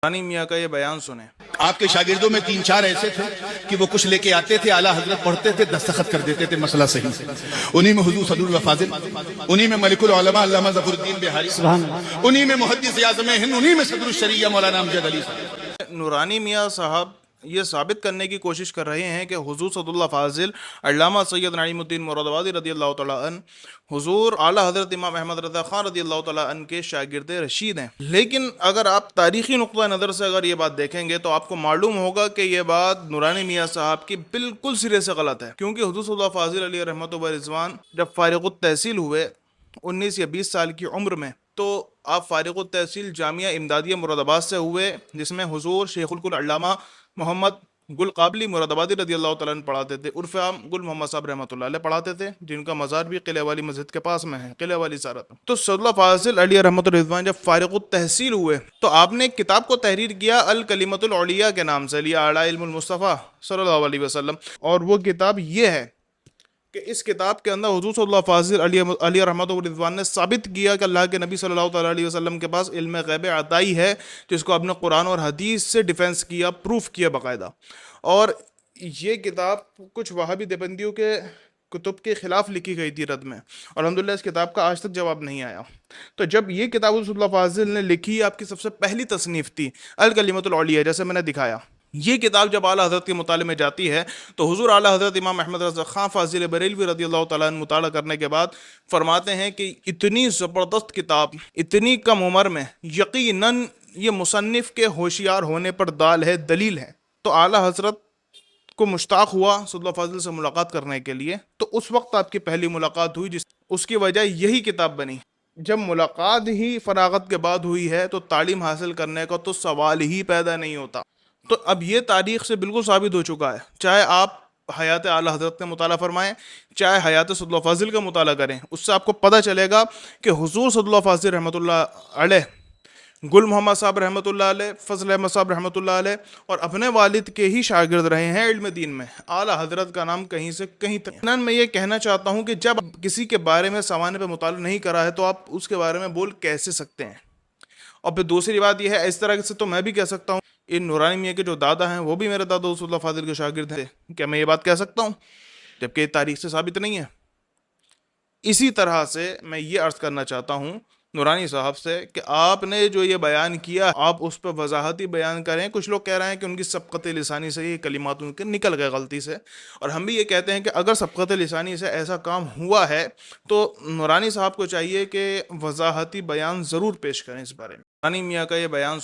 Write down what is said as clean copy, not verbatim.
رانی میاں کا یہ بیان سنیں۔ آپ کے شاگردوں میں 3-4 ایسے تھے کہ وہ کچھ لے کے آتے تھے، اعلیٰ حضرت پڑھتے تھے، دستخط کر دیتے تھے، مسئلہ صحیح سے۔ انہی میں حضور صدر الفاضل، انہی میں ملک العلماء علامہ ظفر الدین بہاری، انہی میں محدث اعظم ہند، انہی میں صدر الشریعہ مولانا امجد علی صاحب۔ نورانی میاں صاحب یہ ثابت کرنے کی کوشش کر رہے ہیں کہ حضور صد اللہ فاضل علامہ سید نعیم الدین مراد آبادی رضی اللہ تعالیٰ عنہ حضور اعلیٰ حضرت امام احمد رضا خان رضی اللہ تعالیٰ عنہ کے شاگرد رشید ہیں۔ لیکن اگر آپ تاریخی نقطہ نظر سے اگر یہ بات دیکھیں گے تو آپ کو معلوم ہوگا کہ یہ بات نورانی میاں صاحب کی بالکل سرے سے غلط ہے، کیونکہ حضور صلی اللہ فاضل علیہ رحمۃ و رضوان جب فارغ التحصیل ہوئے 19 یا 20 سال کی عمر میں، تو آپ فارغ التحصیل جامعہ امدادیہ مراد آباد سے ہوئے، جس میں حضور شیخ القل علامہ محمد گل قابلی مراد آبادی رضی اللہ تعالیٰ عنہ پڑھاتے تھے، عرف عام گل محمد صاحب رحمۃ اللہ علیہ پڑھاتے تھے، جن کا مزار بھی قلعہ والی مسجد کے پاس میں ہے، قلعہ والی زیارت میں۔ تو صد اللہ فاضل علیہ رحمۃ الرضوان جب فارغ التحصیل ہوئے تو آپ نے ایک کتاب کو تحریر کیا الکلمۃ العلیہ کے نام سے، لیا اعلیٰ علم المصطفیٰ صلی اللہ علیہ وسلم، اور وہ کتاب یہ ہے کہ اس کتاب کے اندر حضور صلی اللہ فاضل علیہ رحمۃ الرضوان نے ثابت کیا کہ اللہ کے نبی صلی اللہ تعالیٰ علیہ وسلم کے پاس علم غیب عطائی ہے، جس کو آپ نے قرآن اور حدیث سے ڈیفینس کیا، پروف کیا باقاعدہ۔ اور یہ کتاب کچھ وہابی دیوبندیوں کے کتب کے خلاف لکھی گئی تھی رد میں، اور الحمدللہ اس کتاب کا آج تک جواب نہیں آیا۔ تو جب یہ کتاب حضور صلی اللہ فاضل نے لکھی، آپ کی سب سے پہلی تصنیف تھی الکلمۃ العلیہ، جیسے میں نے دکھایا۔ یہ کتاب جب اعلیٰ حضرت کے مطالعے میں جاتی ہے تو حضور اعلیٰ حضرت امام احمد رضا خان فاضل بریلوی رضی اللہ تعالیٰ عنہ مطالعہ کرنے کے بعد فرماتے ہیں کہ اتنی زبردست کتاب اتنی کم عمر میں، یقیناً یہ مصنف کے ہوشیار ہونے پر دال ہے، دلیل ہے۔ تو اعلیٰ حضرت کو مشتاق ہوا صد اللہ فاضل سے ملاقات کرنے کے لیے، تو اس وقت آپ کی پہلی ملاقات ہوئی، اس کی وجہ یہی کتاب بنی۔ جب ملاقات ہی فراغت کے بعد ہوئی ہے تو تعلیم حاصل کرنے کا تو سوال ہی پیدا نہیں ہوتا۔ تو اب یہ تاریخ سے بالکل ثابت ہو چکا ہے، چاہے آپ حیات اعلیٰ حضرت کا مطالعہ فرمائیں، چاہے حیات صد اللہ فاضل کا مطالعہ کریں، اس سے آپ کو پتہ چلے گا کہ حضور صد اللہ فاضل رحمۃ اللہ علیہ، گل محمد صاحب رحمۃ اللہ علیہ، فضل احمد صاحب رحمۃ اللہ علیہ، اور اپنے والد کے ہی شاگرد رہے ہیں علم دین میں۔ اعلیٰ حضرت کا نام کہیں سے کہیں تک۔ میں یہ کہنا چاہتا ہوں کہ جب کسی کے بارے میں سوانح پہ مطالعہ نہیں کرا ہے تو آپ اس کے بارے میں بول کیسے سکتے ہیں؟ اور پھر دوسری بات یہ ہے، اس طرح سے تو میں بھی کہہ سکتا ہوں، ان نورانی میاں کے جو دادا ہیں وہ بھی میرے دادا رسول اللہ فاضل کے شاگرد ہیں، کیا میں یہ بات کہہ سکتا ہوں؟ جبکہ یہ تاریخ سے ثابت نہیں ہے۔ اسی طرح سے میں یہ عرض کرنا چاہتا ہوں نورانی صاحب سے کہ آپ نے جو یہ بیان کیا، آپ اس پہ وضاحتی بیان کریں۔ کچھ لوگ کہہ رہے ہیں کہ ان کی سبقت لسانی سے یہ کلمات ان کے نکل گئے غلطی سے، اور ہم بھی یہ کہتے ہیں کہ اگر سبقت لسانی سے ایسا کام ہوا ہے تو نورانی صاحب کو چاہیے کہ وضاحتی بیان ضرور پیش کریں اس بارے میں۔ نورانی میاں کا یہ بیان